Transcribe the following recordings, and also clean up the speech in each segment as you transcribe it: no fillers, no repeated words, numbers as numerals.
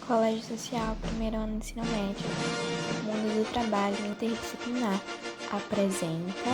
Colégio Social, primeiro ano do ensino médio. Mundo do trabalho interdisciplinar. Apresenta.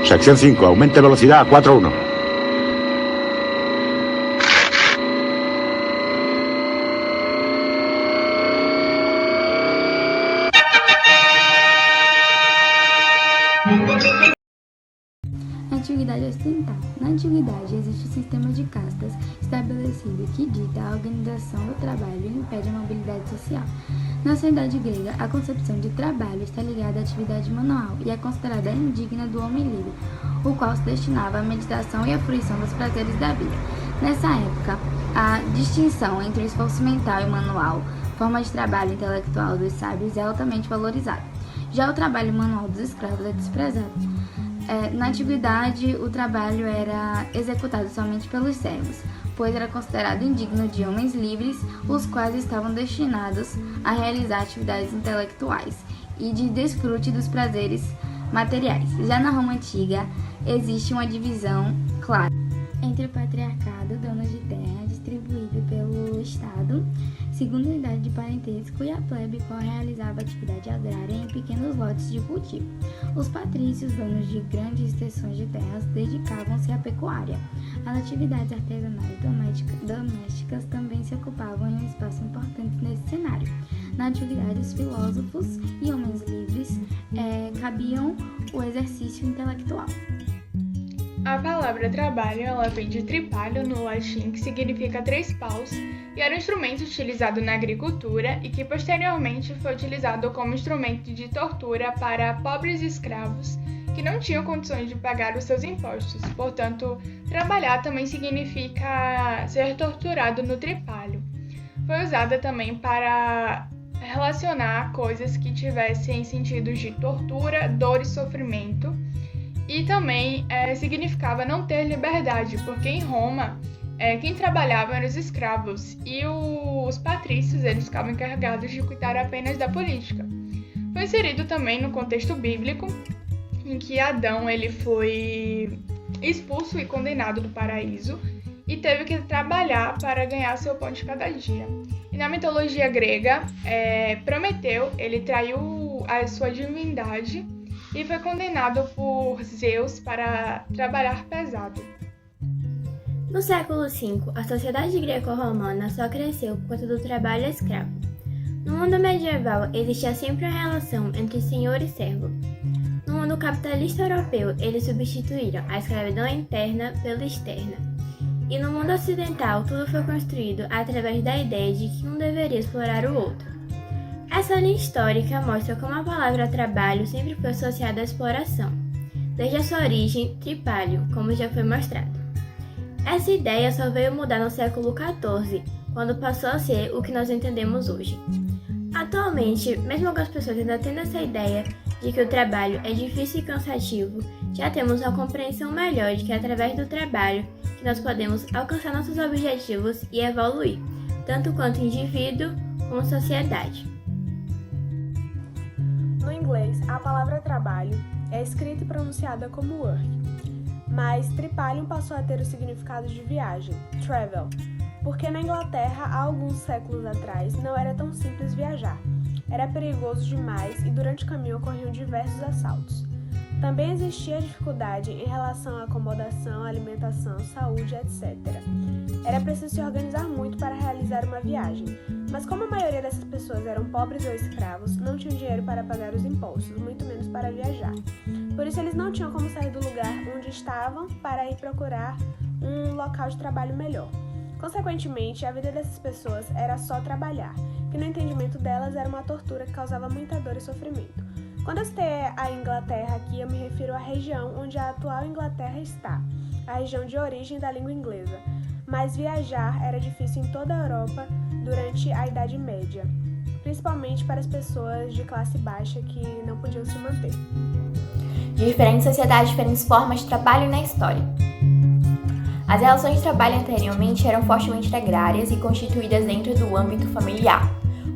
Sección 5, aumente velocidad a 4.1. Antiguidade ocidental. Na antiguidade, existe um sistema de castas estabelecido que dita a organização do trabalho e impede a mobilidade social. Na sociedade grega, a concepção de trabalho está ligada à atividade manual e é considerada indigna do homem livre, o qual se destinava à meditação e à fruição dos prazeres da vida. Nessa época, a distinção entre o esforço mental e manual, forma de trabalho intelectual dos sábios, é altamente valorizada. Já o trabalho manual dos escravos é desprezado. Na antiguidade, o trabalho era executado somente pelos servos, pois era considerado indigno de homens livres, os quais estavam destinados a realizar atividades intelectuais e de desfrute dos prazeres materiais. Já na Roma Antiga, existe uma divisão clara entre o patriarcado, donos de terra, distribuído pelo Estado, segundo unidade de parentesco, e a plebe, qual realizava atividade agrária em pequenos lotes de cultivo. Os patrícios, donos de grandes extensões de terras, dedicavam-se à pecuária. As atividades artesanais domésticas também se ocupavam em um espaço importante nesse cenário. Na antiguidade, os filósofos e homens livres cabiam o exercício intelectual. A palavra trabalho, ela vem de tripalho no latim, que significa 3 paus, e era um instrumento utilizado na agricultura e que posteriormente foi utilizado como instrumento de tortura para pobres escravos que não tinham condições de pagar os seus impostos. Portanto, trabalhar também significa ser torturado no tripalho. Foi usada também para relacionar coisas que tivessem sentidos de tortura, dor e sofrimento. E também significava não ter liberdade, porque em Roma, quem trabalhava eram os escravos e os patrícios eles ficavam encarregados de cuidar apenas da política. Foi inserido também no contexto bíblico, em que Adão ele foi expulso e condenado do paraíso e teve que trabalhar para ganhar seu pão de cada dia. E na mitologia grega, Prometeu ele traiu a sua divindade e foi condenado por Zeus para trabalhar pesado. No século V, a sociedade greco-romana só cresceu por conta do trabalho escravo. No mundo medieval, existia sempre uma relação entre senhor e servo. No mundo capitalista europeu, eles substituíram a escravidão interna pela externa. E no mundo ocidental, tudo foi construído através da ideia de que um deveria explorar o outro. Essa linha histórica mostra como a palavra trabalho sempre foi associada à exploração, desde a sua origem, tripalho, como já foi mostrado. Essa ideia só veio mudar no século XIV, quando passou a ser o que nós entendemos hoje. Atualmente, mesmo algumas pessoas ainda tendo essa ideia de que o trabalho é difícil e cansativo, já temos uma compreensão melhor de que é através do trabalho que nós podemos alcançar nossos objetivos e evoluir, tanto quanto indivíduo como sociedade. No inglês, a palavra trabalho é escrita e pronunciada como work, mas tripalium passou a ter o significado de viagem, travel, porque na Inglaterra, há alguns séculos atrás, não era tão simples viajar. Era perigoso demais e durante o caminho ocorriam diversos assaltos. Também existia dificuldade em relação à acomodação, alimentação, saúde, etc. Era preciso se organizar muito para realizar uma viagem, mas como a maioria dessas pessoas eram pobres ou escravos, não tinham dinheiro para pagar os impostos, muito menos para viajar. Por isso eles não tinham como sair do lugar onde estavam para ir procurar um local de trabalho melhor. Consequentemente, a vida dessas pessoas era só trabalhar, que no entendimento delas era uma tortura que causava muita dor e sofrimento. Quando eu citei a Inglaterra aqui, eu me refiro à região onde a atual Inglaterra está, a região de origem da língua inglesa. Mas viajar era difícil em toda a Europa durante a Idade Média, principalmente para as pessoas de classe baixa que não podiam se manter. De diferentes sociedades, diferentes formas de trabalho na história. As relações de trabalho anteriormente eram fortemente agrárias e constituídas dentro do âmbito familiar.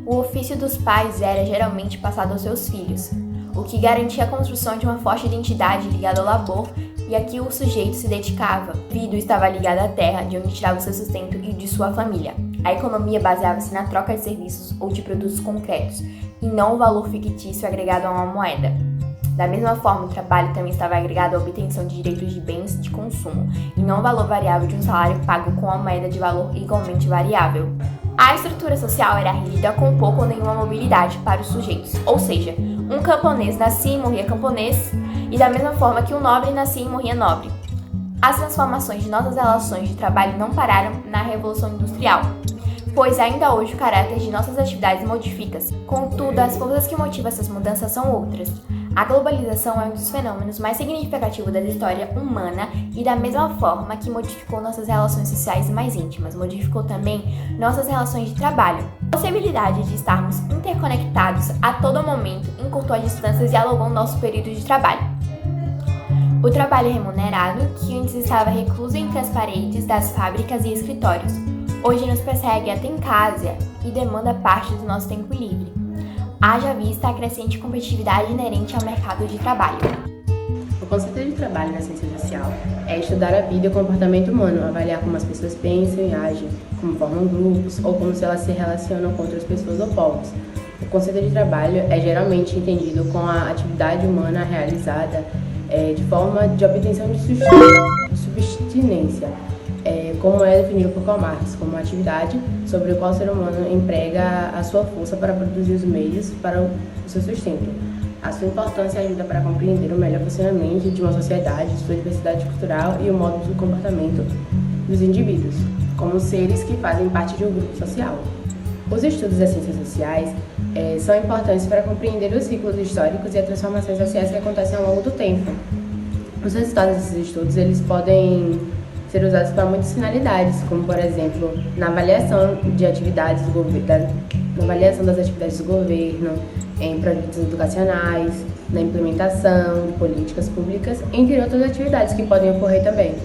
O ofício dos pais era geralmente passado aos seus filhos, o que garantia a construção de uma forte identidade ligada ao labor e a que o sujeito se dedicava. O indivíduo estava ligado à terra, de onde tirava o seu sustento e de sua família. A economia baseava-se na troca de serviços ou de produtos concretos, e não o valor fictício agregado a uma moeda. Da mesma forma, o trabalho também estava agregado à obtenção de direitos de bens de consumo, e não o valor variável de um salário pago com uma moeda de valor igualmente variável. A estrutura social era rígida com pouco ou nenhuma mobilidade para os sujeitos, ou seja, um camponês nascia e morria camponês, e da mesma forma que um nobre nascia e morria nobre. As transformações de nossas relações de trabalho não pararam na Revolução Industrial, pois ainda hoje o caráter de nossas atividades modifica-se. Contudo, as forças que motivam essas mudanças são outras. A globalização é um dos fenômenos mais significativos da história humana e da mesma forma que modificou nossas relações sociais mais íntimas, modificou também nossas relações de trabalho. A possibilidade de estarmos interconectados a todo momento encurtou as distâncias e alongou nosso período de trabalho. O trabalho remunerado, que antes estava recluso entre as paredes das fábricas e escritórios, hoje nos persegue até em casa e demanda parte do nosso tempo livre. Haja vista a crescente competitividade inerente ao mercado de trabalho. O conceito de trabalho na ciência social é estudar a vida e o comportamento humano, avaliar como as pessoas pensam e agem, como formam grupos ou como elas se relacionam com outras pessoas ou povos. O conceito de trabalho é geralmente entendido com a atividade humana realizada de forma de obtenção de subsistência, como é definido por Karl Marx, como uma atividade sobre a qual o ser humano emprega a sua força para produzir os meios para o seu sustento. A sua importância ajuda para compreender o melhor funcionamento de uma sociedade, sua diversidade cultural e o modo de comportamento dos indivíduos, como seres que fazem parte de um grupo social. Os estudos das ciências sociais são importantes para compreender os ciclos históricos e as transformações sociais que acontecem ao longo do tempo. Os resultados desses estudos eles podem ser usados para muitas finalidades, como por exemplo, na avaliação de atividades do governo, na avaliação das atividades do governo, em projetos educacionais, na implementação de políticas públicas, entre outras atividades que podem ocorrer também.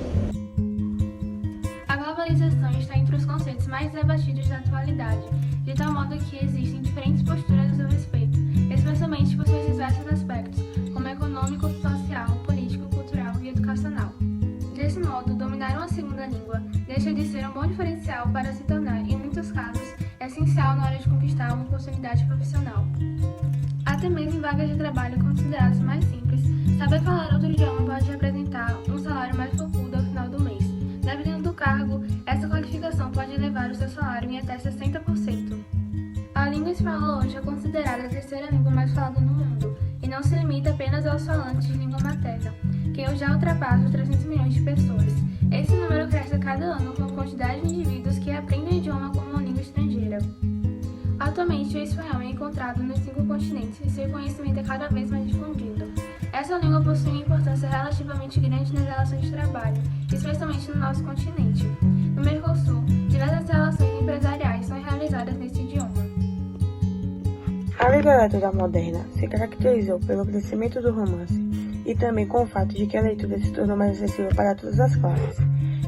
A globalização está entre os conceitos mais debatidos da atualidade, de tal modo que existem diferentes posturas a seu respeito, especialmente por seus diversos aspectos, como econômico, social, político, cultural e educacional. Desse modo, dominar uma segunda língua deixa de ser um bom diferencial para se tornar, em muitos casos, essencial na hora de conquistar uma oportunidade profissional. Até mesmo em vagas de trabalho consideradas mais simples, saber falar outro idioma pode representar um salário mais poupudo ao final do mês. Dependendo do cargo, essa qualificação pode elevar o seu salário em até 60%. A língua espanhola hoje é considerada a terceira língua mais falada no mundo, e não se limita apenas aos falantes de língua materna, que hoje já ultrapassa os 300 milhões de pessoas. Esse número cresce a cada ano com a quantidade de indivíduos que aprendem o idioma como uma língua estrangeira. Atualmente, o espanhol é encontrado nos 5 continentes e seu conhecimento é cada vez mais difundido. Essa língua possui uma importância relativamente grande nas relações de trabalho, especialmente no nosso continente. No Mercosul, diversas relações empresariais são realizadas nesse idioma. A literatura moderna se caracterizou pelo crescimento do romance e também com o fato de que a leitura se tornou mais acessível para todas as classes.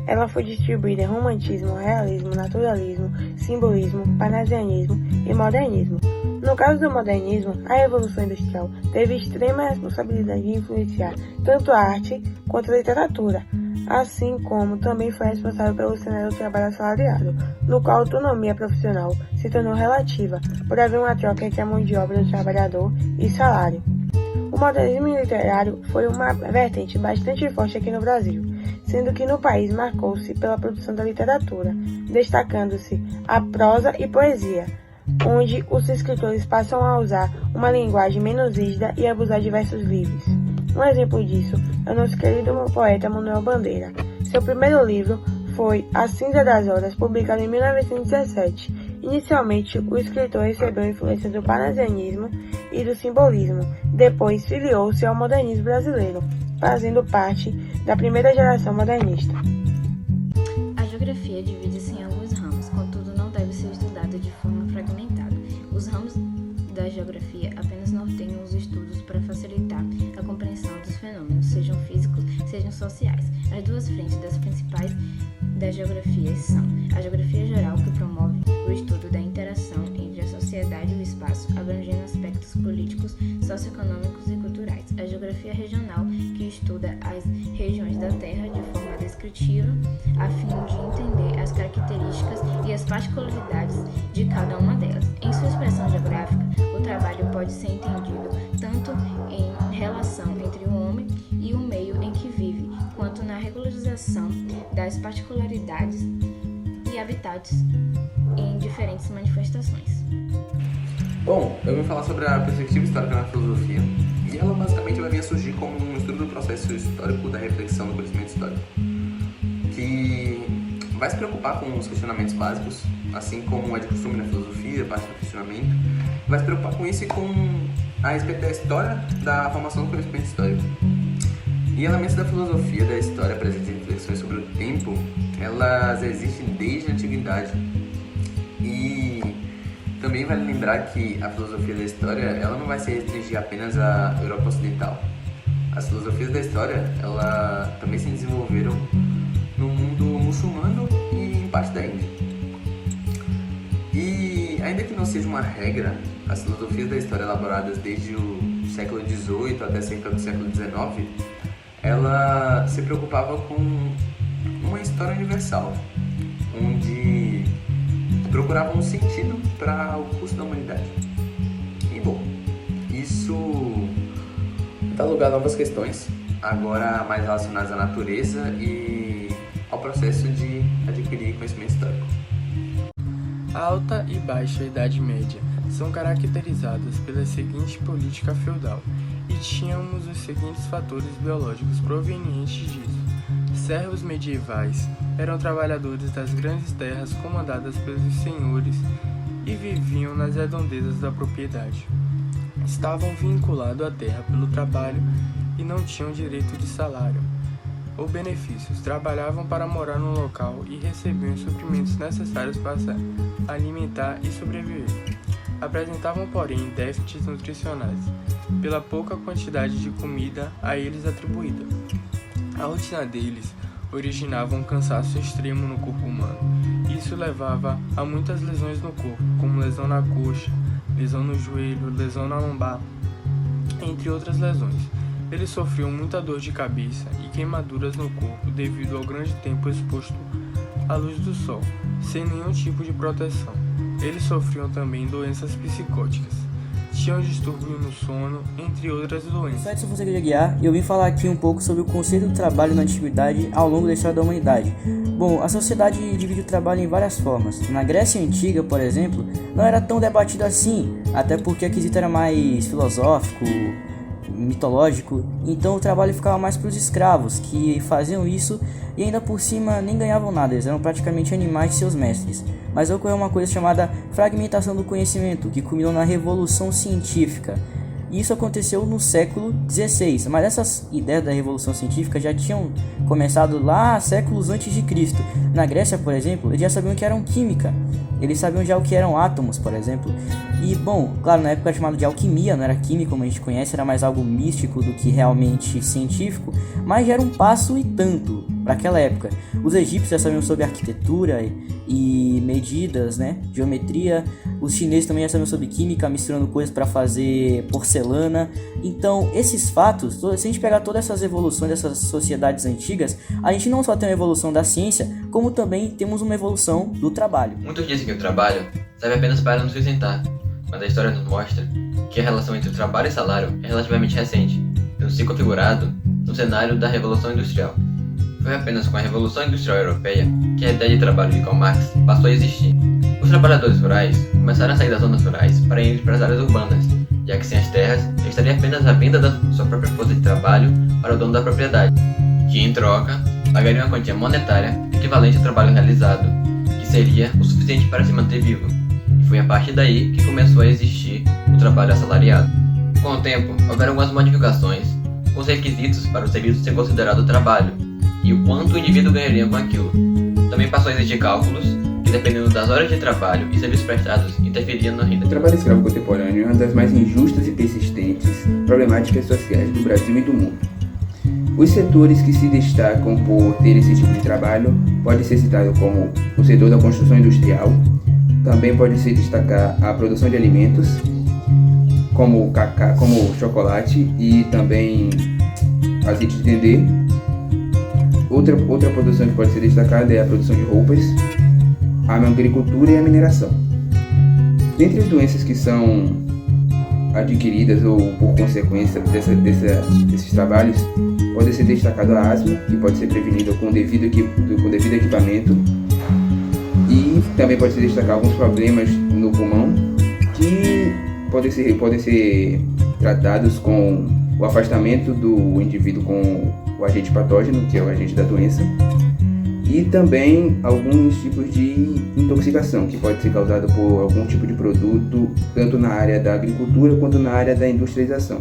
Ela foi distribuída em romantismo, realismo, naturalismo, simbolismo, parnasianismo e modernismo. No caso do modernismo, a Revolução Industrial teve extrema responsabilidade de influenciar tanto a arte quanto a literatura, assim como também foi responsável pelo cenário do trabalho assalariado, no qual a autonomia profissional se tornou relativa, por haver uma troca entre a mão de obra do trabalhador e salário. O modernismo literário foi uma vertente bastante forte aqui no Brasil, sendo que no país marcou-se pela produção da literatura, destacando-se a prosa e poesia, onde os escritores passam a usar uma linguagem menos rígida e abusar de versos livres. Um exemplo disso é o nosso querido poeta Manuel Bandeira. Seu primeiro livro foi A Cinza das Horas, publicado em 1917. Inicialmente, o escritor recebeu influência do parnasianismo e do simbolismo, depois filiou-se ao modernismo brasileiro, fazendo parte da primeira geração modernista. A geografia divide-se em alguns ramos, contudo não deve ser estudada de forma fragmentada. Os ramos da geografia apenas norteiam os estudos para facilitar a compreensão dos fenômenos, sejam físicos, sejam sociais. As duas frentes das principais das geografias são a geografia geral, que promove o estudo da interação entre a sociedade e o espaço, abrangendo aspectos políticos, socioeconômicos e culturais. A geografia regional, que estuda as regiões da Terra de forma descritiva, a fim de entender as características e as particularidades de cada uma delas. Em sua expressão geográfica, o trabalho pode ser entendido tanto em relação entre o homem e o meio em que vive, quanto na regularização das particularidades e habitats em diferentes manifestações. Bom, eu vou falar sobre a perspectiva histórica na filosofia, e ela basicamente vai vir a surgir como um estudo do processo histórico da reflexão do conhecimento histórico, que vai se preocupar com os questionamentos básicos, assim como é de costume na filosofia, parte do questionamento, vai se preocupar com isso e com a respeito da história da formação do conhecimento histórico. E elementos da filosofia da história presentes em reflexões sobre o tempo, elas existem desde a antiguidade. E também vale lembrar que a filosofia da história, ela não vai se restringir apenas à Europa Ocidental. As filosofias da história, ela também se desenvolveram no mundo muçulmano e em parte da Índia. E ainda que não seja uma regra, as filosofias da história elaboradas desde o século XVIII até cerca do século XIX, ela se preocupava com uma história universal, onde procurava um sentido para o curso da humanidade. E bom, isso dá lugar a novas questões, agora mais relacionadas à natureza e ao processo de adquirir conhecimento histórico. A Alta e Baixa Idade Média são caracterizadas pela seguinte política feudal, e tínhamos os seguintes fatores biológicos provenientes disso. Servos medievais eram trabalhadores das grandes terras comandadas pelos senhores e viviam nas redondezas da propriedade. Estavam vinculados à terra pelo trabalho e não tinham direito de salário ou benefícios. Trabalhavam para morar no local e recebiam os suprimentos necessários para se alimentar e sobreviver. Apresentavam, porém, déficits nutricionais pela pouca quantidade de comida a eles atribuída. A rotina deles originava um cansaço extremo no corpo humano. Isso levava a muitas lesões no corpo, como lesão na coxa, lesão no joelho, lesão na lombar, entre outras lesões. Eles sofriam muita dor de cabeça e queimaduras no corpo devido ao grande tempo exposto à luz do sol, sem nenhum tipo de proteção. Eles sofriam também doenças psicóticas, tinham distúrbio no sono, entre outras doenças. Eu sou Fonseca de Aguiar e eu vim falar aqui um pouco sobre o conceito do trabalho na antiguidade ao longo da história da humanidade. Bom, a sociedade divide o trabalho em várias formas. Na Grécia Antiga, por exemplo, não era tão debatido assim, até porque a quesito era mais filosófico, mitológico, então o trabalho ficava mais para os escravos, que faziam isso e ainda por cima nem ganhavam nada, eles eram praticamente animais de seus mestres. Mas ocorreu uma coisa chamada fragmentação do conhecimento, que culminou na Revolução Científica. E isso aconteceu no século XVI, mas essas ideias da Revolução Científica já tinham começado lá séculos antes de Cristo. Na Grécia, por exemplo, eles já sabiam o que eram química, eles sabiam já o que eram átomos, por exemplo. E, bom, claro, na época era chamado de alquimia, não era química como a gente conhece, era mais algo místico do que realmente científico, mas já era um passo e tanto para aquela época. Os egípcios já sabiam sobre arquitetura e medidas, né, geometria. Os chineses também já sabiam sobre química, misturando coisas para fazer porcelana. Então, esses fatos, se a gente pegar todas essas evoluções dessas sociedades antigas, a gente não só tem uma evolução da ciência, como também temos uma evolução do trabalho. Muitos dizem que o trabalho serve apenas para nos sustentar, mas a história nos mostra que a relação entre o trabalho e salário é relativamente recente, tendo se configurado no cenário da Revolução Industrial. Foi apenas com a Revolução Industrial Europeia que a ideia de trabalho de Karl Marx passou a existir. Os trabalhadores rurais começaram a sair das zonas rurais para ir para as áreas urbanas, já que sem as terras estaria apenas a venda da sua própria força de trabalho para o dono da propriedade, que em troca pagaria uma quantia monetária que equivalente ao trabalho realizado, que seria o suficiente para se manter vivo. E foi a partir daí que começou a existir o trabalho assalariado. Com o tempo, houveram algumas modificações com os requisitos para o serviço ser considerado trabalho e o quanto o indivíduo ganharia com aquilo. Também passou a existir cálculos que, dependendo das horas de trabalho e serviços prestados, interferiam na renda. O trabalho escravo contemporâneo é uma das mais injustas e persistentes problemáticas sociais do Brasil e do mundo. Os setores que se destacam por ter esse tipo de trabalho pode ser citado como o setor da construção industrial, também pode se destacar a produção de alimentos, como cacau, como chocolate e também azeite de dendê. Outra produção que pode ser destacada é a produção de roupas, a agricultura e a mineração. Dentre as doenças que são adquiridas ou por consequência desses trabalhos, pode ser destacado a asma, que pode ser prevenida com devido equipamento, e também pode ser destacar alguns problemas no pulmão, que podem ser tratados com o afastamento do indivíduo com o agente patógeno, que é o agente da doença, e também alguns tipos de intoxicação, que pode ser causada por algum tipo de produto, tanto na área da agricultura quanto na área da industrialização.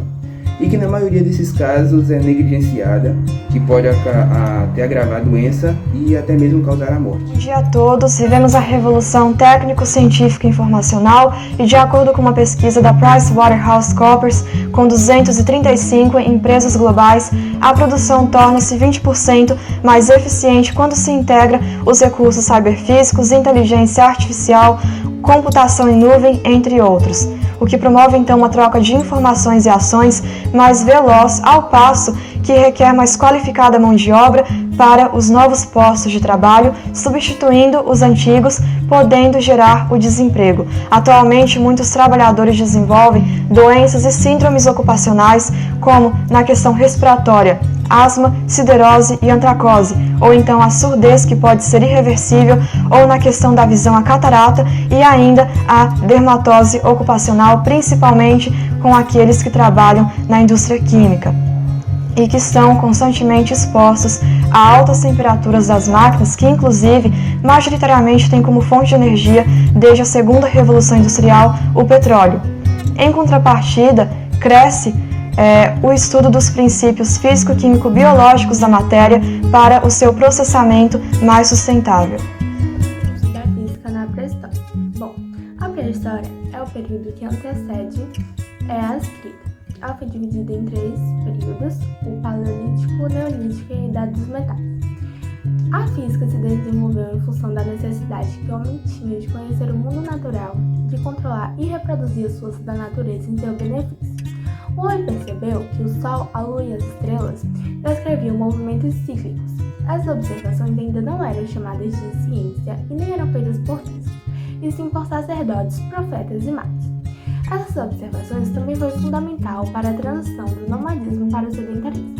E que na maioria desses casos é negligenciada, que pode até agravar a doença e até mesmo causar a morte. Bom dia a todos, vivemos a revolução técnico-científica e informacional e, de acordo com uma pesquisa da PricewaterhouseCoopers, com 235 empresas globais, a produção torna-se 20% mais eficiente quando se integra os recursos cyberfísicos, inteligência artificial, computação em nuvem, entre outros, o que promove então uma troca de informações e ações mais veloz, ao passo que requer mais qualificada mão de obra para os novos postos de trabalho, substituindo os antigos, podendo gerar o desemprego. Atualmente, muitos trabalhadores desenvolvem doenças e síndromes ocupacionais, como na questão respiratória, asma, siderose e antracose, ou então a surdez, que pode ser irreversível, ou na questão da visão, a catarata, e ainda a dermatose ocupacional, principalmente com aqueles que trabalham na indústria química e que estão constantemente expostos a altas temperaturas das máquinas, que inclusive majoritariamente têm como fonte de energia, desde a segunda revolução industrial, o petróleo. Em contrapartida, cresce o estudo dos princípios físico-químico-biológicos da matéria para o seu processamento mais sustentável. Da física na pré-história. Bom, a pré-história é o período que antecede a escrita. Ela foi dividida em 3 períodos: o Paleolítico, o Neolítico e a Idade dos Metais. A física se desenvolveu em função da necessidade que o homem tinha de conhecer o mundo natural, de controlar e reproduzir as forças da natureza em seu benefício. O homem percebeu que o Sol, a Lua e as estrelas descreviam movimentos cíclicos. As observações ainda não eram chamadas de ciência e nem eram feitas por bispos, e sim por sacerdotes, profetas e magos. Essas observações também foi fundamental para a transição do nomadismo para o sedentarismo.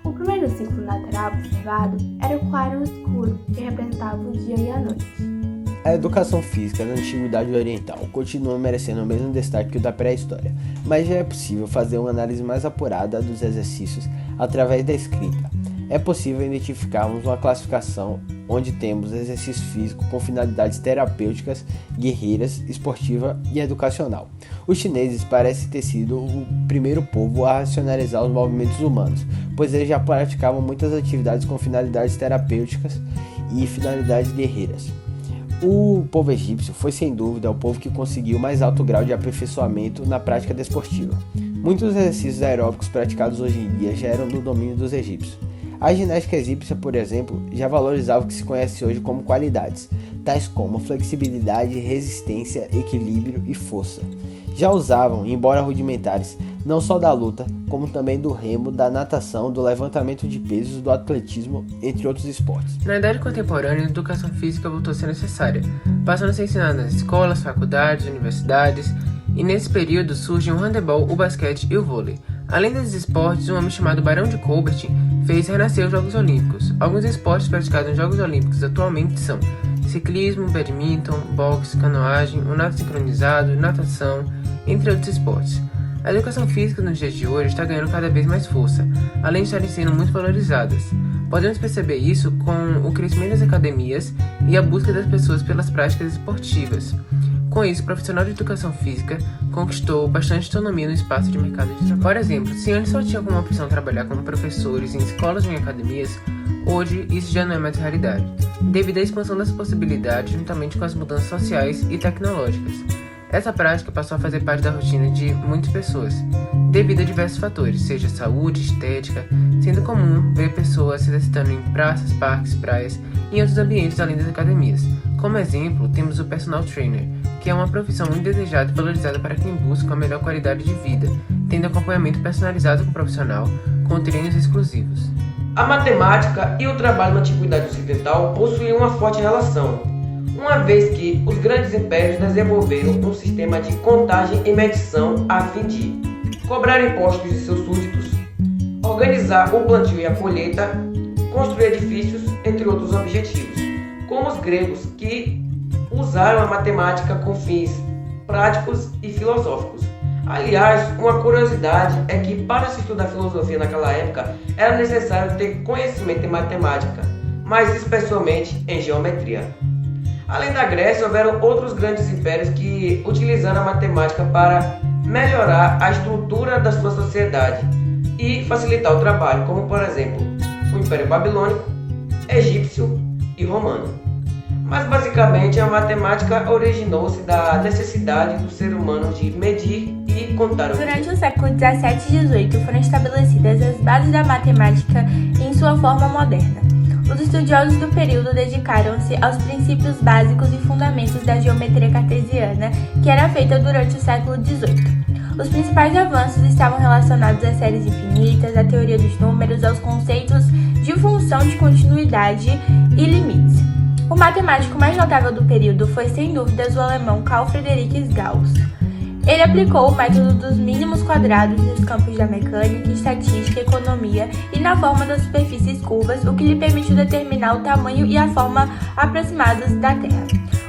O primeiro ciclo natural observado era o claro e o escuro, que representava o dia e a noite. A educação física na Antiguidade Oriental continua merecendo o mesmo destaque que o da pré-história, mas já é possível fazer uma análise mais apurada dos exercícios através da escrita. É possível identificarmos uma classificação onde temos exercício físico com finalidades terapêuticas, guerreiras, esportiva e educacional. Os chineses parecem ter sido o primeiro povo a racionalizar os movimentos humanos, pois eles já praticavam muitas atividades com finalidades terapêuticas e finalidades guerreiras. O povo egípcio foi sem dúvida o povo que conseguiu o mais alto grau de aperfeiçoamento na prática desportiva. Muitos exercícios aeróbicos praticados hoje em dia já eram do domínio dos egípcios. A ginástica egípcia, por exemplo, já valorizava o que se conhece hoje como qualidades, tais como flexibilidade, resistência, equilíbrio e força. Já usavam, embora rudimentares, não só da luta, como também do remo, da natação, do levantamento de pesos, do atletismo, entre outros esportes. Na idade contemporânea, a educação física voltou a ser necessária, passando a ser ensinada nas escolas, faculdades, universidades, e nesse período surgem o handebol, o basquete e o vôlei. Além desses esportes, um homem chamado Barão de Coubertin fez renascer os Jogos Olímpicos. Alguns esportes praticados nos Jogos Olímpicos atualmente são ciclismo, badminton, boxe, canoagem, o nado sincronizado, natação, entre outros esportes. A educação física nos dias de hoje está ganhando cada vez mais força, além de estarem sendo muito valorizadas. Podemos perceber isso com o crescimento das academias e a busca das pessoas pelas práticas esportivas. Com isso, o profissional de educação física conquistou bastante autonomia no espaço de mercado de trabalho. Por exemplo, se antes só tinha como opção trabalhar como professores em escolas ou em academias, hoje isso já não é mais realidade, devido à expansão das possibilidades juntamente com as mudanças sociais e tecnológicas. Essa prática passou a fazer parte da rotina de muitas pessoas, devido a diversos fatores, seja saúde, estética, sendo comum ver pessoas se exercitando em praças, parques, praias e em outros ambientes além das academias. Como exemplo, temos o personal trainer, que é uma profissão muito desejada e valorizada para quem busca a melhor qualidade de vida, tendo acompanhamento personalizado com o profissional, com treinos exclusivos. A matemática e o trabalho na Antiguidade Ocidental possuíam uma forte relação, uma vez que os grandes impérios desenvolveram um sistema de contagem e medição a fim de cobrar impostos de seus súditos, organizar o plantio e a colheita, construir edifícios, entre outros objetivos, como os gregos, que usaram a matemática com fins práticos e filosóficos. Aliás, uma curiosidade é que para se estudar filosofia naquela época era necessário ter conhecimento em matemática, mas especialmente em geometria. Além da Grécia, houveram outros grandes impérios que utilizaram a matemática para melhorar a estrutura da sua sociedade e facilitar o trabalho, como por exemplo o Império Babilônico, Egípcio e Romano. Mas basicamente a matemática originou-se da necessidade do ser humano de medir e contar o Durante o século 17 e 18 foram estabelecidas as bases da matemática em sua forma moderna. Os estudiosos do período dedicaram-se aos princípios básicos e fundamentos da geometria cartesiana, que era feita durante o século XVIII. Os principais avanços estavam relacionados às séries infinitas, à teoria dos números, aos conceitos de função de continuidade e limites. O matemático mais notável do período foi, sem dúvidas, o alemão Carl Friedrich Gauss. Ele aplicou o método dos mínimos quadrados nos campos da mecânica, estatística, economia e na forma das superfícies curvas, o que lhe permitiu determinar o tamanho e a forma aproximados da Terra.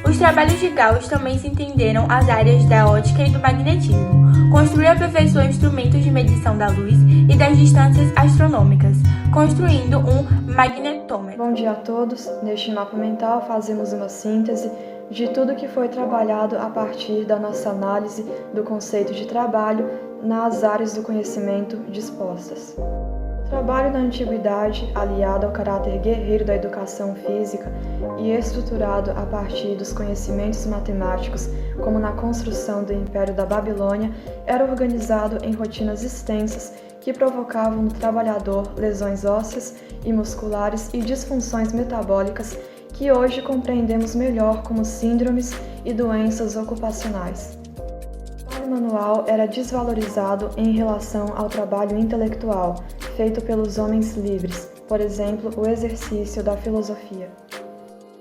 Os trabalhos de Gauss também se estenderam às áreas da ótica e do magnetismo. Construiu e aperfeiçoou instrumentos de medição da luz e das distâncias astronômicas, construindo um magnetômetro. Bom dia a todos. Neste mapa mental fazemos uma síntese de tudo que foi trabalhado a partir da nossa análise do conceito de trabalho nas áreas do conhecimento dispostas. O trabalho na antiguidade, aliado ao caráter guerreiro da educação física e estruturado a partir dos conhecimentos matemáticos, como na construção do Império da Babilônia, era organizado em rotinas extensas que provocavam no trabalhador lesões ósseas e musculares e disfunções metabólicas que hoje compreendemos melhor como síndromes e doenças ocupacionais. O trabalho manual era desvalorizado em relação ao trabalho intelectual, feito pelos homens livres, por exemplo, o exercício da filosofia.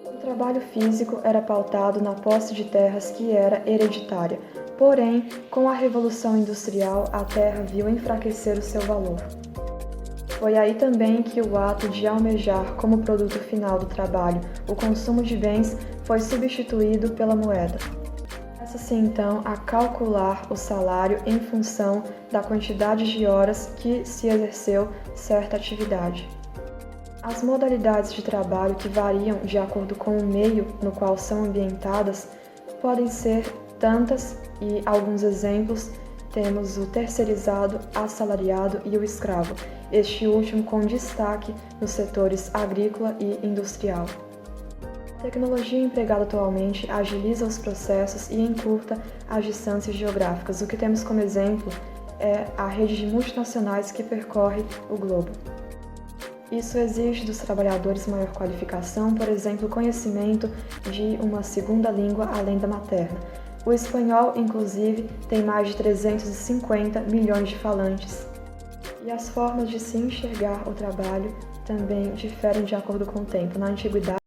O trabalho físico era pautado na posse de terras que era hereditária, porém, com a Revolução Industrial, a terra viu enfraquecer o seu valor. Foi aí também que o ato de almejar como produto final do trabalho o consumo de bens foi substituído pela moeda. Começa-se então a calcular o salário em função da quantidade de horas que se exerceu certa atividade. As modalidades de trabalho que variam de acordo com o meio no qual são ambientadas podem ser tantas e alguns exemplos temos o terceirizado, assalariado e o escravo, este último com destaque nos setores agrícola e industrial. A tecnologia empregada atualmente agiliza os processos e encurta as distâncias geográficas. O que temos como exemplo é a rede de multinacionais que percorre o globo. Isso exige dos trabalhadores maior qualificação, por exemplo, conhecimento de uma segunda língua além da materna. O espanhol, inclusive, tem mais de 350 milhões de falantes. E as formas de se enxergar o trabalho também diferem de acordo com o tempo. Na antiguidade,